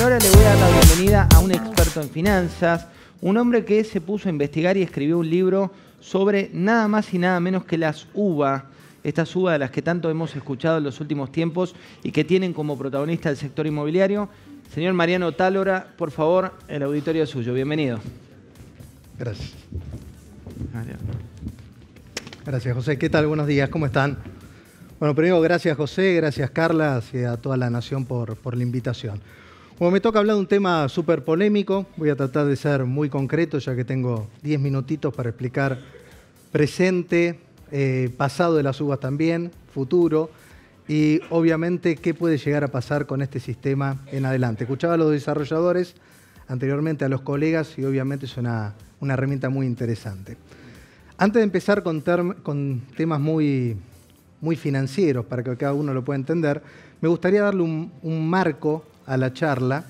Pero ahora le voy a dar la bienvenida a un experto en finanzas, un hombre que se puso a investigar y escribió un libro sobre nada más y nada menos que las UVA, estas UVA de las que tanto hemos escuchado en los últimos tiempos y que tienen como protagonista el sector inmobiliario. Señor Mariano Tálora, por favor, el auditorio es suyo. Bienvenido. Gracias. Gracias, José. ¿Qué tal? Buenos días. ¿Cómo están? Bueno, primero, gracias, José. Gracias, Carla, y a toda la nación por la invitación. Como me toca hablar de un tema súper polémico, voy a tratar de ser muy concreto, ya que tengo 10 minutitos para explicar presente, pasado de las uvas también, futuro, y obviamente qué puede llegar a pasar con este sistema en adelante. Escuchaba a los desarrolladores, anteriormente a los colegas, y obviamente es una herramienta muy interesante. Antes de empezar con temas muy financieros, para que cada uno lo pueda entender, me gustaría darle un marco a la charla,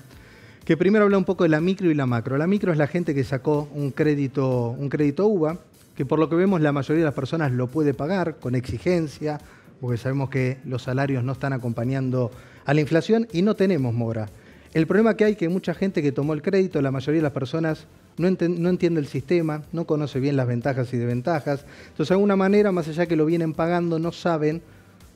que primero habla un poco de la micro y la macro. La micro es la gente que sacó un crédito UVA, que por lo que vemos la mayoría de las personas lo puede pagar con exigencia, porque sabemos que los salarios no están acompañando a la inflación y no tenemos mora. El problema que hay es que mucha gente que tomó el crédito, la mayoría de las personas no entiende el sistema, no conoce bien las ventajas y desventajas. Entonces, de alguna manera, más allá que lo vienen pagando, no saben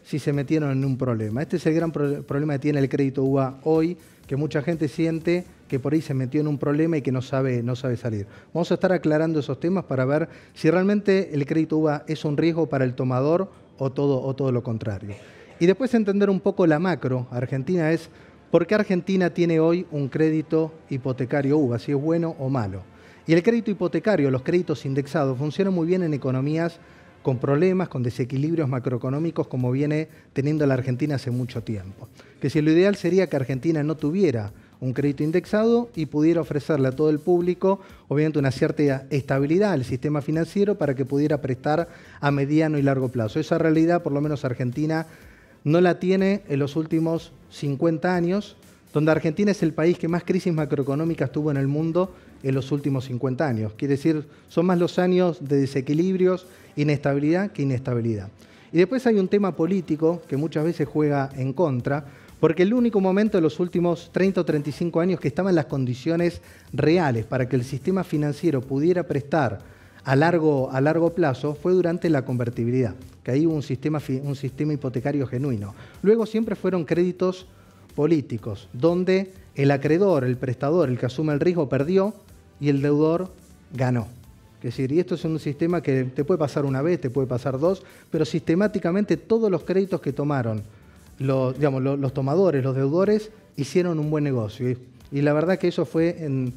si se metieron en un problema. Este es el gran problema que tiene el crédito UVA hoy, que mucha gente siente que por ahí se metió en un problema y que no sabe salir. Vamos a estar aclarando esos temas para ver si realmente el crédito UVA es un riesgo para el tomador o todo lo contrario. Y después entender un poco la macro. Argentina es por qué Argentina tiene hoy un crédito hipotecario UVA, si es bueno o malo. Y el crédito hipotecario, los créditos indexados, funcionan muy bien en economías con problemas, con desequilibrios macroeconómicos, como viene teniendo la Argentina hace mucho tiempo. Que si lo ideal sería que Argentina no tuviera un crédito indexado y pudiera ofrecerle a todo el público, obviamente, una cierta estabilidad al sistema financiero para que pudiera prestar a mediano y largo plazo. Esa realidad, por lo menos Argentina, no la tiene en los últimos 50 años, donde Argentina es el país que más crisis macroeconómicas tuvo en el mundo en los últimos 50 años. Quiere decir, son más los años de desequilibrios, inestabilidad que inestabilidad. Y después hay un tema político que muchas veces juega en contra, porque el único momento de los últimos 30 o 35 años que estaban las condiciones reales para que el sistema financiero pudiera prestar a largo plazo fue durante la convertibilidad, que ahí hubo un sistema hipotecario genuino. Luego siempre fueron créditos políticos, donde el acreedor, el prestador, el que asume el riesgo, perdió y el deudor ganó. Es decir, y esto es un sistema que te puede pasar una vez, te puede pasar dos, pero sistemáticamente todos los créditos que tomaron los tomadores, los deudores, hicieron un buen negocio. Y la verdad que eso fue en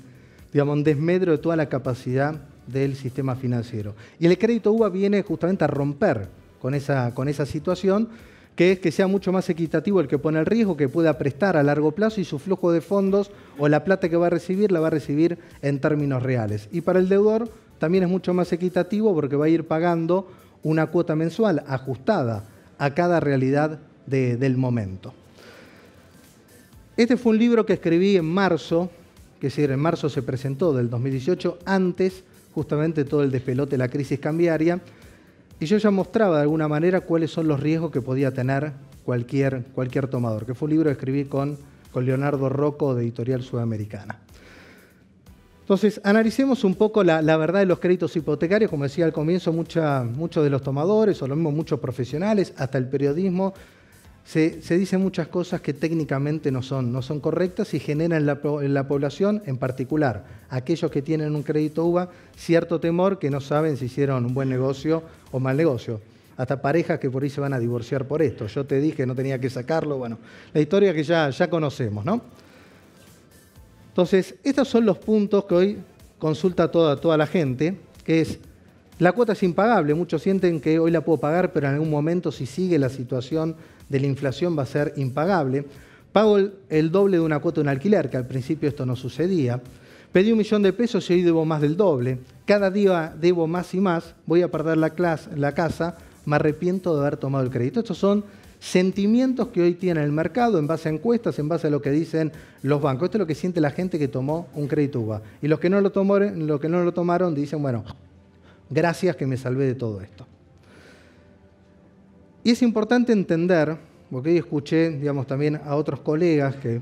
desmedro de toda la capacidad del sistema financiero. Y el crédito UVA viene justamente a romper con esa situación, que es que sea mucho más equitativo el que pone el riesgo, que pueda prestar a largo plazo y su flujo de fondos o la plata que va a recibir, la va a recibir en términos reales. Y para el deudor también es mucho más equitativo porque va a ir pagando una cuota mensual ajustada a cada realidad del momento. Este fue un libro que escribí en marzo, que es decir, en marzo se presentó del 2018, antes justamente todo el despelote de la crisis cambiaria, y yo ya mostraba de alguna manera cuáles son los riesgos que podía tener cualquier tomador, que fue un libro que escribí con Leonardo Rocco, de Editorial Sudamericana. Entonces, analicemos un poco la verdad de los créditos hipotecarios. Como decía al comienzo, muchos de los tomadores, o lo mismo muchos profesionales, hasta el periodismo, se dicen muchas cosas que técnicamente no son correctas y generan en la población, en particular aquellos que tienen un crédito UVA, cierto temor que no saben si hicieron un buen negocio o mal negocio. Hasta parejas que por ahí se van a divorciar por esto. Yo te dije, no tenía que sacarlo. Bueno, la historia que ya conocemos, ¿no? Entonces, estos son los puntos que hoy consulta toda la gente, que es: la cuota es impagable. Muchos sienten que hoy la puedo pagar, pero en algún momento, si sigue la situación de la inflación, va a ser impagable. Pago el doble de una cuota de un alquiler, que al principio esto no sucedía. Pedí 1 millón de pesos y hoy debo más del doble. Cada día debo más y más. Voy a perder la casa. Me arrepiento de haber tomado el crédito. Estos son sentimientos que hoy tiene el mercado en base a encuestas, en base a lo que dicen los bancos. Esto es lo que siente la gente que tomó un crédito UVA. Y los que no lo tomaron dicen, bueno, gracias que me salvé de todo esto. Y es importante entender, porque hoy escuché, también a otros colegas que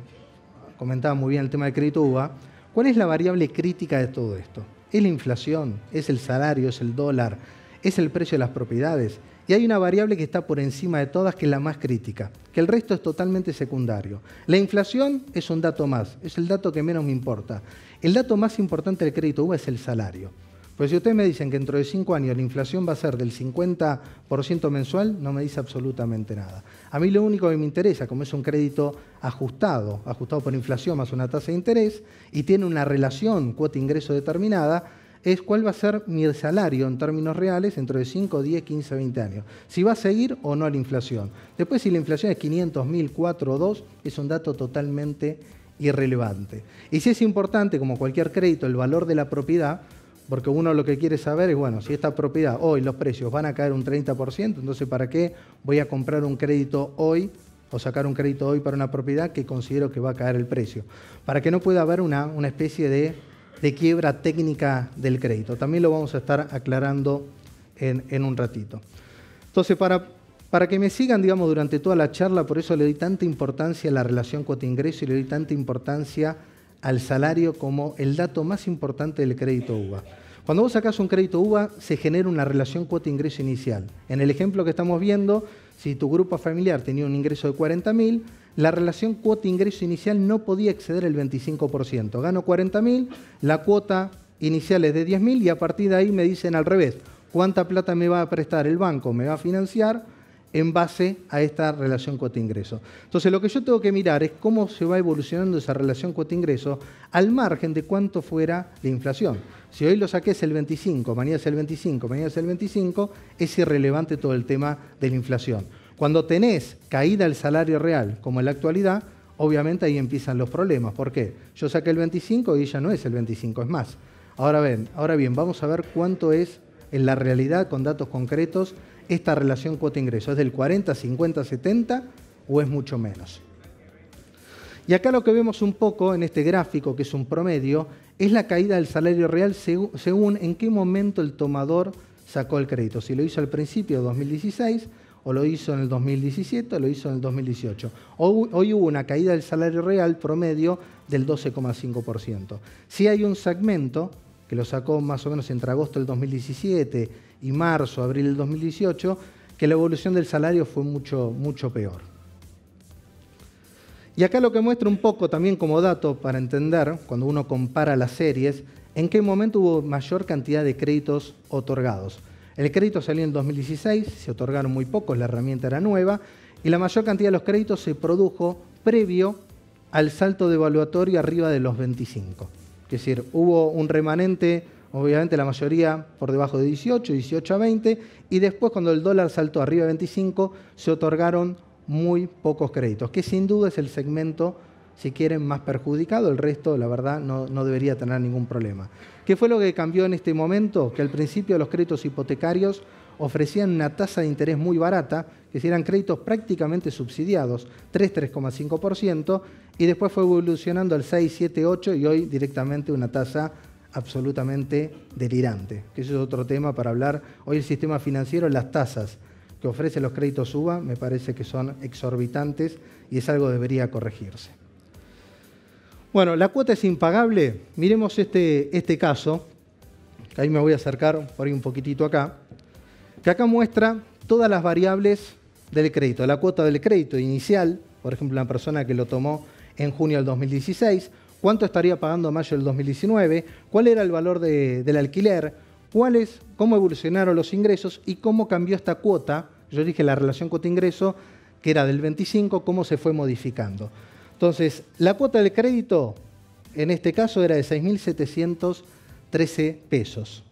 comentaba muy bien el tema del crédito UVA, ¿cuál es la variable crítica de todo esto? ¿Es la inflación? ¿Es el salario? ¿Es el dólar? ¿Es el precio de las propiedades? Y hay una variable que está por encima de todas, que es la más crítica, que el resto es totalmente secundario. La inflación es un dato más, es el dato que menos me importa. El dato más importante del crédito UVA es el salario. Pues si ustedes me dicen que dentro de 5 años la inflación va a ser del 50% mensual, no me dice absolutamente nada. A mí lo único que me interesa, como es un crédito ajustado por inflación más una tasa de interés, y tiene una relación cuota-ingreso determinada, es cuál va a ser mi salario en términos reales dentro de 5, 10, 15, 20 años. Si va a seguir o no la inflación. Después, si la inflación es 500, 1000, 4 o 2, es un dato totalmente irrelevante. Y si es importante, como cualquier crédito, el valor de la propiedad, porque uno lo que quiere saber es, bueno, si esta propiedad hoy los precios van a caer un 30%, entonces ¿para qué voy a comprar un crédito hoy o sacar un crédito hoy para una propiedad que considero que va a caer el precio? Para que no pueda haber una especie de quiebra técnica del crédito. También lo vamos a estar aclarando en un ratito. Entonces, para que me sigan, digamos, durante toda la charla, por eso le doy tanta importancia a la relación cuota-ingreso y le doy tanta importancia al salario como el dato más importante del crédito UVA. Cuando vos sacás un crédito UVA, se genera una relación cuota-ingreso inicial. En el ejemplo que estamos viendo, si tu grupo familiar tenía un ingreso de 40.000, la relación cuota-ingreso inicial no podía exceder el 25%. Gano 40.000, la cuota inicial es de 10.000 y a partir de ahí me dicen al revés, ¿cuánta plata me va a prestar el banco? Me va a financiar en base a esta relación cuota-ingreso. Entonces, lo que yo tengo que mirar es cómo se va evolucionando esa relación cuota-ingreso al margen de cuánto fuera la inflación. Si hoy lo saqué es el 25, mañana es el 25, mañana es el 25, es irrelevante todo el tema de la inflación. Cuando tenés caída del salario real, como en la actualidad, obviamente ahí empiezan los problemas. ¿Por qué? Yo saqué el 25 y ya no es el 25, es más. Ahora bien, vamos a ver cuánto es en la realidad, con datos concretos, esta relación cuota-ingreso. ¿Es del 40, 50, 70 o es mucho menos? Y acá lo que vemos un poco en este gráfico, que es un promedio, es la caída del salario real según en qué momento el tomador sacó el crédito. Si lo hizo al principio de 2016, o lo hizo en el 2017, o lo hizo en el 2018. Hoy hubo una caída del salario real promedio del 12,5%. Si hay un segmento que lo sacó más o menos entre agosto del 2017 y marzo, abril del 2018, que la evolución del salario fue mucho, mucho peor. Y acá lo que muestra un poco también como dato para entender, cuando uno compara las series, en qué momento hubo mayor cantidad de créditos otorgados. El crédito salió en 2016, se otorgaron muy pocos, la herramienta era nueva, y la mayor cantidad de los créditos se produjo previo al salto devaluatorio arriba de los 25. Es decir, hubo un remanente, obviamente la mayoría por debajo de 18 a 20, y después cuando el dólar saltó arriba de 25, se otorgaron muy pocos créditos, que sin duda es el segmento, si quieren, más perjudicado. El resto, la verdad, no debería tener ningún problema. ¿Qué fue lo que cambió en este momento? Que al principio los créditos hipotecarios ofrecían una tasa de interés muy barata, que eran créditos prácticamente subsidiados, 3,5%, y después fue evolucionando al 6, 7, 8 y hoy directamente una tasa absolutamente delirante, que eso es otro tema para hablar. Hoy el sistema financiero, las tasas que ofrecen los créditos UVA, me parece que son exorbitantes y es algo que debería corregirse. Bueno, la cuota es impagable. Miremos este caso, que ahí me voy a acercar por ahí un poquitito acá, que acá muestra todas las variables del crédito. La cuota del crédito inicial, por ejemplo, una persona que lo tomó en junio del 2016, cuánto estaría pagando en mayo del 2019, cuál era el valor del alquiler, cómo evolucionaron los ingresos y cómo cambió esta cuota. Yo dije la relación cuota-ingreso, que era del 25, cómo se fue modificando. Entonces, la cuota del crédito, en este caso, era de 6.713 pesos.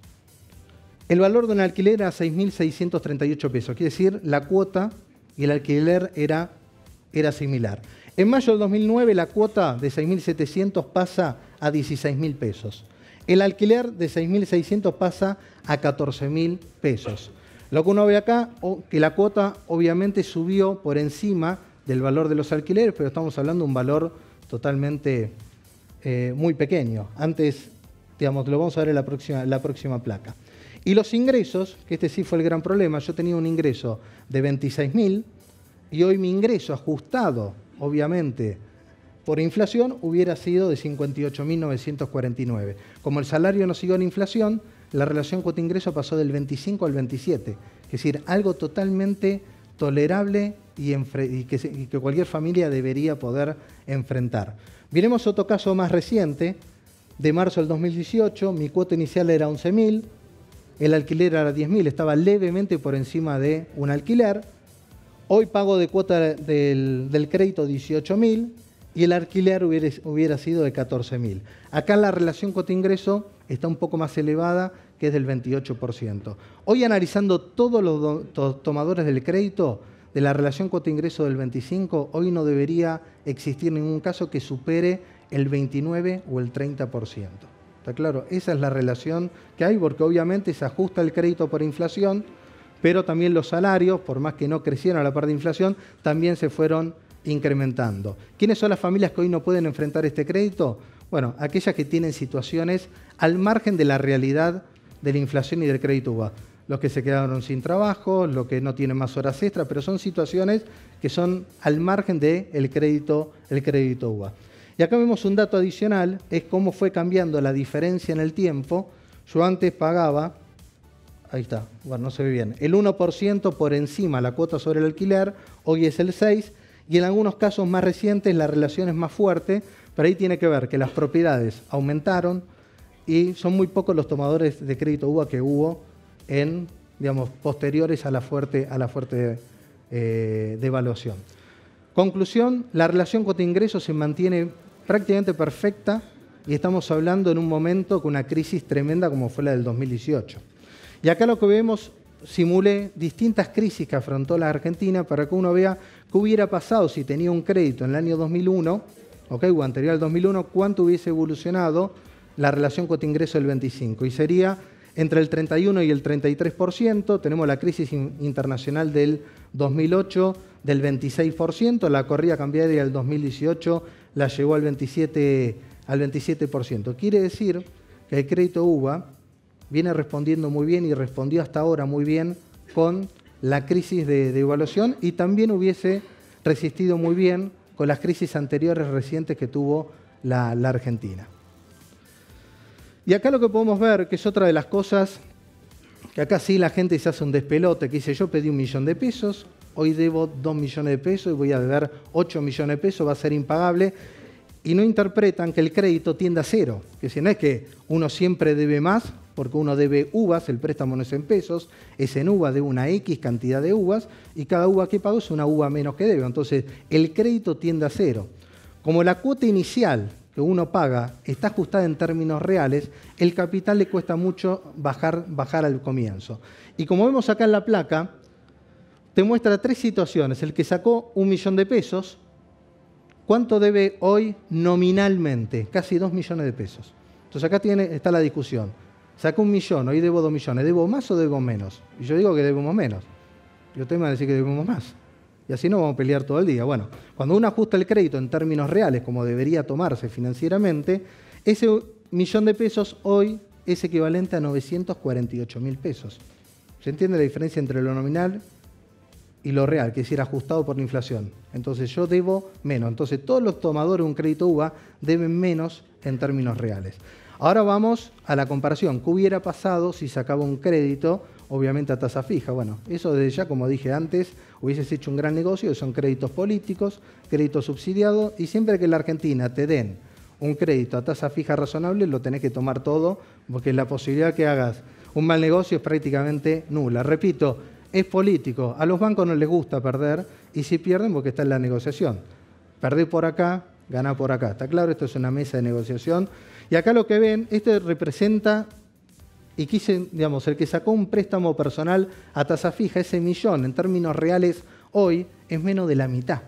El valor de un alquiler era 6.638 pesos. Quiere decir, la cuota y el alquiler era similar. En mayo del 2009, la cuota de 6.700 pasa a 16.000 pesos. El alquiler de 6.600 pasa a 14.000 pesos. Lo que uno ve acá, que la cuota obviamente subió por encima del valor de los alquileres, pero estamos hablando de un valor totalmente muy pequeño. Antes, digamos, lo vamos a ver en la próxima placa. Y los ingresos, que este sí fue el gran problema, yo tenía un ingreso de 26.000 y hoy mi ingreso ajustado, obviamente, por inflación hubiera sido de 58.949. Como el salario no siguió la inflación, la relación cuota-ingreso pasó del 25 al 27. Es decir, algo totalmente tolerable y que cualquier familia debería poder enfrentar. Miremos otro caso más reciente, de marzo del 2018, mi cuota inicial era 11.000, el alquiler era 10.000, estaba levemente por encima de un alquiler. Hoy pago de cuota del crédito 18.000 y el alquiler hubiera sido de 14.000. Acá la relación cuota-ingreso está un poco más elevada, que es del 28%. Hoy, analizando todos los tomadores del crédito, de la relación cuota-ingreso del 25, hoy no debería existir ningún caso que supere el 29 o el 30%. ¿Está claro? Esa es la relación que hay, porque obviamente se ajusta el crédito por inflación, pero también los salarios, por más que no crecieron a la par de inflación, también se fueron incrementando. ¿Quiénes son las familias que hoy no pueden enfrentar este crédito? Bueno, aquellas que tienen situaciones al margen de la realidad de la inflación y del crédito UVA. Los que se quedaron sin trabajo, los que no tienen más horas extras, pero son situaciones que son al margen del crédito UVA. Y acá vemos un dato adicional, es cómo fue cambiando la diferencia en el tiempo. Yo antes pagaba, ahí está, bueno, no se ve bien, el 1% por encima la cuota sobre el alquiler, hoy es el 6%, y en algunos casos más recientes la relación es más fuerte, pero ahí tiene que ver que las propiedades aumentaron y son muy pocos los tomadores de crédito UVA que hubo en, digamos, posteriores a la fuerte devaluación. Conclusión, la relación cuota-ingreso se mantiene prácticamente perfecta y estamos hablando en un momento con una crisis tremenda como fue la del 2018. Y acá lo que vemos, simulé distintas crisis que afrontó la Argentina para que uno vea qué hubiera pasado si tenía un crédito en el año 2001, o anterior al 2001, cuánto hubiese evolucionado la relación cuota-ingreso del 25. Y sería entre el 31 y el 33%, tenemos la crisis internacional del 2008 del 26%, la corrida cambiaria del 2018 la llevó al 27%. Quiere decir que el crédito UVA viene respondiendo muy bien y respondió hasta ahora muy bien con la crisis de devaluación y también hubiese resistido muy bien con las crisis anteriores recientes que tuvo la Argentina. Y acá lo que podemos ver, que es otra de las cosas, que acá sí la gente se hace un despelote, que dice yo pedí 1 millón de pesos, hoy debo 2 millones de pesos y voy a deber 8 millones de pesos, va a ser impagable, y no interpretan que el crédito tiende a cero, que si no es que uno siempre debe más, porque uno debe uvas, el préstamo no es en pesos, es en uva, debe una X cantidad de uvas, y cada uva que pago es una uva menos que debe, entonces el crédito tiende a cero. Como la cuota inicial que uno paga está ajustada en términos reales, el capital le cuesta mucho bajar al comienzo. Y como vemos acá en la placa, te muestra 3 situaciones. El que sacó 1 millón de pesos, ¿cuánto debe hoy nominalmente? Casi 2 millones de pesos. Entonces acá está la discusión. Sacó 1 millón, hoy debo 2 millones. ¿Debo más o debo menos? Y yo digo que debemos menos. Y ustedes me van a decir que debemos más. Y así no vamos a pelear todo el día. Bueno, cuando uno ajusta el crédito en términos reales, como debería tomarse financieramente, ese 1 millón de pesos hoy es equivalente a 948.000 pesos. ¿Se entiende la diferencia entre lo nominal y lo real, que es decir, ajustado por la inflación? Entonces yo debo menos. Entonces todos los tomadores de un crédito UVA deben menos en términos reales. Ahora vamos a la comparación. ¿Qué hubiera pasado si sacaba un crédito, obviamente a tasa fija? Bueno, eso desde ya, como dije antes, hubieses hecho un gran negocio, que son créditos políticos, créditos subsidiados, y siempre que en la Argentina te den un crédito a tasa fija razonable, lo tenés que tomar todo, porque la posibilidad que hagas un mal negocio es prácticamente nula. Repito, es político. A los bancos no les gusta perder, y si pierden, porque está en la negociación. Perdés por acá, ganá por acá. ¿Está claro? Esto es una mesa de negociación. Y acá lo que ven, esto representa, y quise, digamos, el que sacó un préstamo personal a tasa fija, ese millón, en términos reales, hoy es menos de la mitad.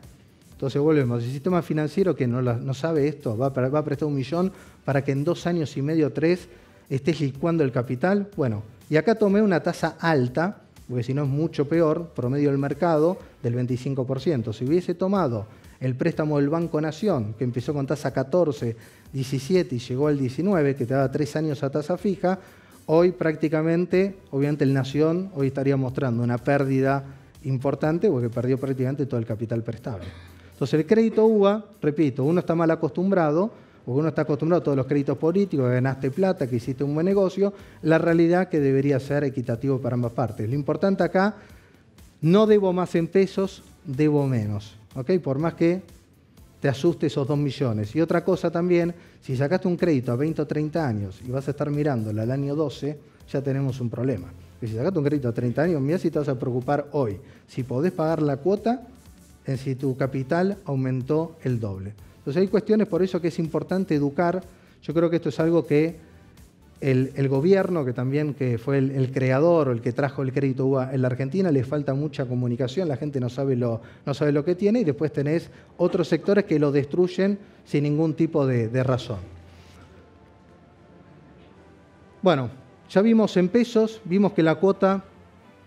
Entonces volvemos, el sistema financiero que no sabe esto, va a prestar 1 millón para que en 2 años y medio, 3, estés licuando el capital. Bueno, y acá tomé una tasa alta, porque si no es mucho peor, promedio del mercado, del 25%. Si hubiese tomado el préstamo del Banco Nación, que empezó con tasa 14, 17 y llegó al 19, que te daba 3 años a tasa fija, hoy prácticamente, obviamente el Nación hoy estaría mostrando una pérdida importante porque perdió prácticamente todo el capital prestable. Entonces el crédito UVA, repito, uno está mal acostumbrado, porque uno está acostumbrado a todos los créditos políticos, que ganaste plata, que hiciste un buen negocio, la realidad es que debería ser equitativo para ambas partes. Lo importante acá, no debo más en pesos, debo menos, ¿ok? Por más que te asuste esos 2 millones. Y otra cosa también, si sacaste un crédito a 20 o 30 años y vas a estar mirándolo al año 12, ya tenemos un problema. Y si sacaste un crédito a 30 años, mirá si te vas a preocupar hoy, si podés pagar la cuota, en si tu capital aumentó el doble. Entonces hay cuestiones, por eso que es importante educar. Yo creo que esto es algo que el gobierno, que también que fue el creador o el que trajo el crédito UVA en la Argentina, le falta mucha comunicación, la gente no sabe lo que tiene, y después tenés otros sectores que lo destruyen sin ningún tipo de razón. Bueno, ya vimos en pesos, vimos que la cuota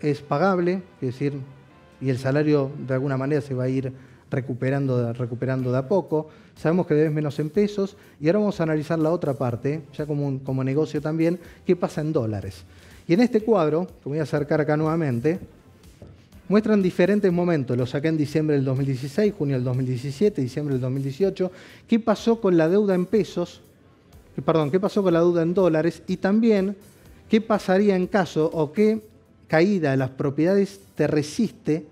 es pagable, es decir, y el salario de alguna manera se va a ir recuperando de a poco. Sabemos que debes menos en pesos y ahora vamos a analizar la otra parte, ya como negocio también, qué pasa en dólares. Y en este cuadro, que voy a acercar acá nuevamente, muestran diferentes momentos. Lo saqué en diciembre del 2016, junio del 2017, diciembre del 2018. ¿Qué pasó con la deuda en pesos? Perdón, ¿qué pasó con la deuda en dólares? Y también, ¿qué pasaría en caso o qué caída de las propiedades te resiste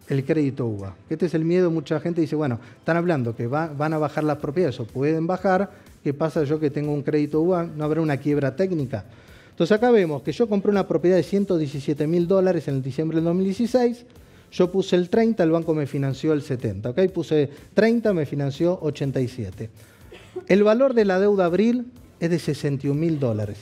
el crédito UVA? Este es el miedo. Mucha gente dice, bueno, están hablando que van a bajar las propiedades o pueden bajar. ¿Qué pasa yo que tengo un crédito UVA? ¿No habrá una quiebra técnica? Entonces acá vemos que yo compré una propiedad de $117.000 en el diciembre del 2016. Yo puse el 30, el banco me financió el 70. ¿Okay? Puse 30, me financió 87. El valor de la deuda abril es de $61.000.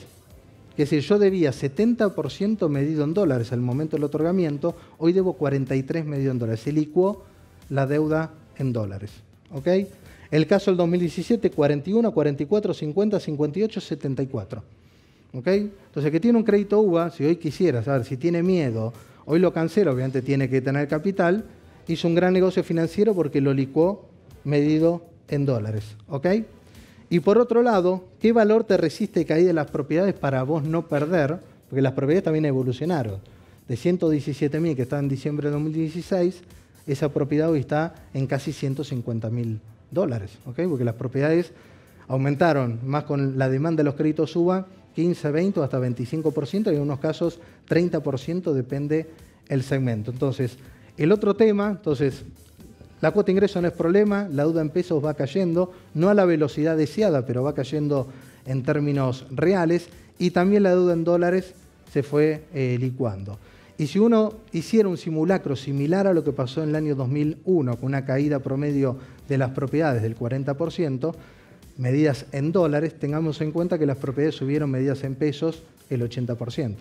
Es decir, yo debía 70% medido en dólares al momento del otorgamiento, hoy debo 43 medido en dólares. Se licuó la deuda en dólares. ¿Okay? El caso del 2017, 41, 44, 50, 58, 74. ¿Okay? Entonces, que tiene un crédito UVA, si hoy quisiera saber si tiene miedo, hoy lo cancela, obviamente tiene que tener capital, hizo un gran negocio financiero porque lo licuó medido en dólares. ¿Okay? Y por otro lado, ¿qué valor te resiste caída de las propiedades para vos no perder? Porque las propiedades también evolucionaron. De 117.000 que estaba en diciembre de 2016, esa propiedad hoy está en casi $150.000. ¿Okay? Porque las propiedades aumentaron más con la demanda de los créditos UVA, 15, 20 o hasta 25%, y en unos casos 30%, depende el segmento. Entonces, el otro tema, la cuota de ingreso no es problema, la deuda en pesos va cayendo, no a la velocidad deseada, pero va cayendo en términos reales, y también la deuda en dólares se fue licuando. Y si uno hiciera un simulacro similar a lo que pasó en el año 2001, con una caída promedio de las propiedades del 40%, medidas en dólares, tengamos en cuenta que las propiedades subieron medidas en pesos el 80%.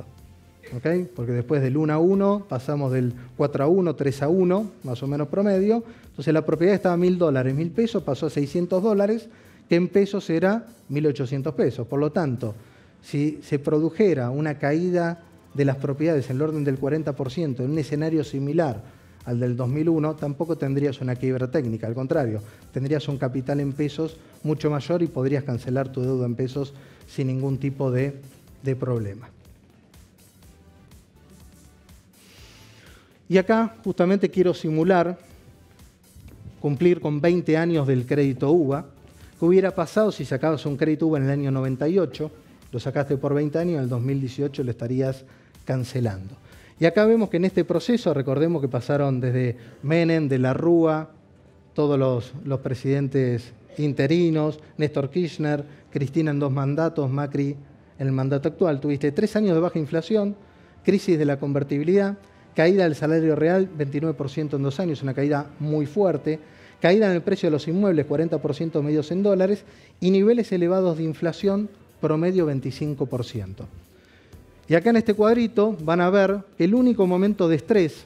¿Okay? Porque después del 1 a 1 pasamos del 4 a 1, 3 a 1, más o menos promedio. Entonces la propiedad estaba a $1.000, $1.000 pasó a $600, que en pesos era 1.800 pesos. Por lo tanto, si se produjera una caída de las propiedades en el orden del 40% en un escenario similar al del 2001, tampoco tendrías una quiebra técnica. Al contrario, tendrías un capital en pesos mucho mayor y podrías cancelar tu deuda en pesos sin ningún tipo de problema. Y acá justamente quiero simular cumplir con 20 años del crédito UVA. ¿Qué hubiera pasado si sacabas un crédito UVA en el año 98? Lo sacaste por 20 años, en el 2018 lo estarías cancelando. Y acá vemos que en este proceso, recordemos que pasaron desde Menem, de la Rúa, todos los presidentes interinos, Néstor Kirchner, Cristina en 2 mandatos, Macri en el mandato actual. Tuviste 3 años de baja inflación, crisis de la convertibilidad, caída del salario real, 29% en 2 años, una caída muy fuerte, caída en el precio de los inmuebles, 40% medidos en dólares, y niveles elevados de inflación, promedio 25%. Y acá en este cuadrito van a ver que el único momento de estrés,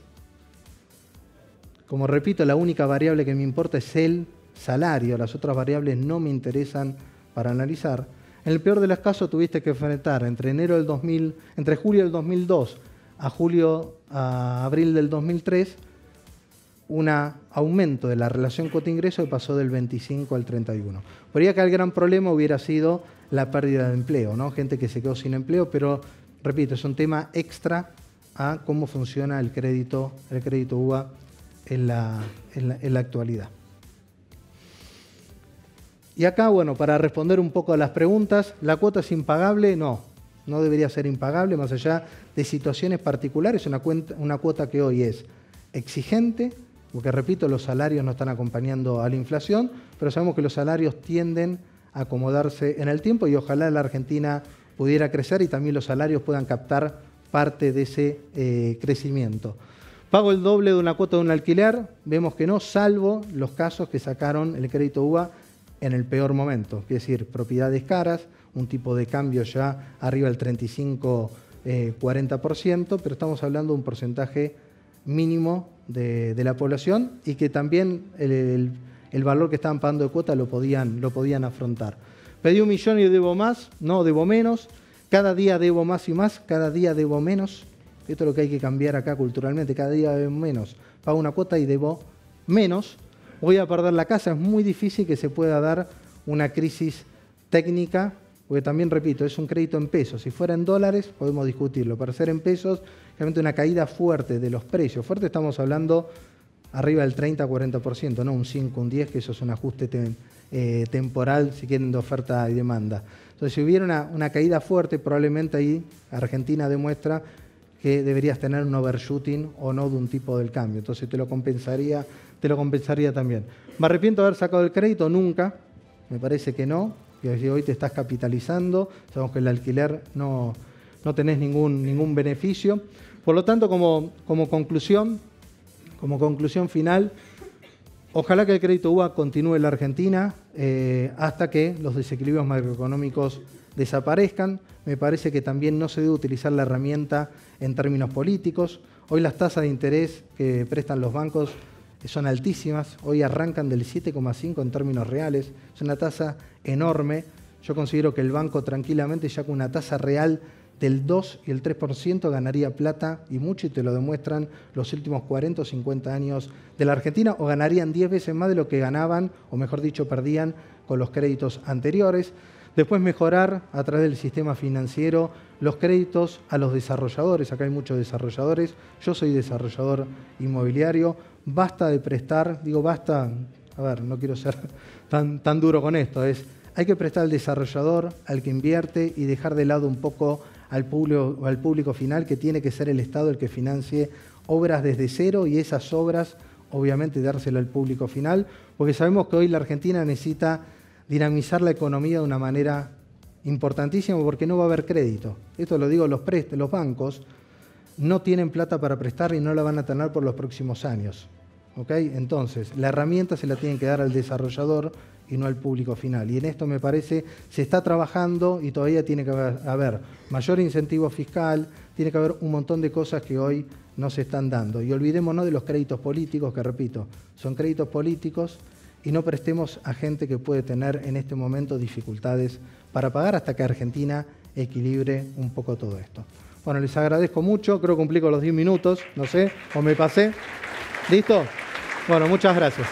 como repito, la única variable que me importa es el salario, las otras variables no me interesan para analizar. En el peor de los casos tuviste que enfrentar entre julio del 2002 a abril del 2003, un aumento de la relación cuota-ingreso que pasó del 25 al 31. Por ahí acá el gran problema hubiera sido la pérdida de empleo, ¿no? Gente que se quedó sin empleo, pero, repito, es un tema extra a cómo funciona el crédito UVA en la actualidad. Y acá, bueno, para responder un poco a las preguntas, ¿la cuota es impagable? No debería ser impagable, más allá de situaciones particulares, una cuota que hoy es exigente, porque repito, los salarios no están acompañando a la inflación, pero sabemos que los salarios tienden a acomodarse en el tiempo y ojalá la Argentina pudiera crecer y también los salarios puedan captar parte de ese crecimiento. ¿Pago el doble de una cuota de un alquiler? Vemos que no, salvo los casos que sacaron el crédito UBA en el peor momento, es decir, propiedades caras, un tipo de cambio ya arriba del 35-40%, pero estamos hablando de un porcentaje mínimo de la población y que también el valor que estaban pagando de cuota lo podían afrontar. Pedí 1 millón y debo más, no, debo menos, cada día debo más y más, cada día debo menos. Esto es lo que hay que cambiar acá culturalmente, cada día debo menos. Pago una cuota y debo menos. Voy a perder la casa, es muy difícil que se pueda dar una crisis técnica, porque también, repito, es un crédito en pesos. Si fuera en dólares, podemos discutirlo. Para ser en pesos, realmente una caída fuerte de los precios. Fuerte estamos hablando arriba del 30-40%, no un 5, un 10, que eso es un ajuste temporal, si quieren, de oferta y demanda. Entonces, si hubiera una caída fuerte, probablemente ahí Argentina demuestra que deberías tener un overshooting o no de un tipo del cambio. Entonces te lo compensaría también. ¿Me arrepiento de haber sacado el crédito? Nunca. Me parece que no. Y hoy te estás capitalizando. Sabemos que el alquiler no tenés ningún beneficio. Por lo tanto, como conclusión final, ojalá que el crédito UBA continúe en la Argentina hasta que los desequilibrios macroeconómicos desaparezcan. Me parece que también no se debe utilizar la herramienta en términos políticos. Hoy las tasas de interés que prestan los bancos son altísimas. Hoy arrancan del 7,5 en términos reales. Es una tasa enorme. Yo considero que el banco tranquilamente, ya con una tasa real del 2 y el 3%, ganaría plata y mucho, y te lo demuestran los últimos 40 o 50 años de la Argentina, o ganarían 10 veces más de lo que ganaban, o mejor dicho, perdían con los créditos anteriores. Después mejorar a través del sistema financiero los créditos a los desarrolladores. Acá hay muchos desarrolladores. Yo soy desarrollador inmobiliario. Basta de prestar, digo basta, a ver, no quiero ser tan duro con esto. Hay que prestar al desarrollador, al que invierte, y dejar de lado un poco al público final, que tiene que ser el Estado el que financie obras desde cero, y esas obras obviamente dárselo al público final, porque sabemos que hoy la Argentina necesita dinamizar la economía de una manera importantísima, porque no va a haber crédito. Esto lo digo, los bancos no tienen plata para prestar y no la van a tener por los próximos años. ¿Okay? Entonces, la herramienta se la tienen que dar al desarrollador y no al público final. Y en esto me parece se está trabajando, y todavía tiene que haber mayor incentivo fiscal, tiene que haber un montón de cosas que hoy no se están dando. Y olvidémonos de los créditos políticos, que repito, son créditos políticos, y no prestemos a gente que puede tener en este momento dificultades para pagar, hasta que Argentina equilibre un poco todo esto. Bueno, les agradezco mucho, creo que cumplí con los 10 minutos, no sé, o me pasé. ¿Listo? Bueno, muchas gracias.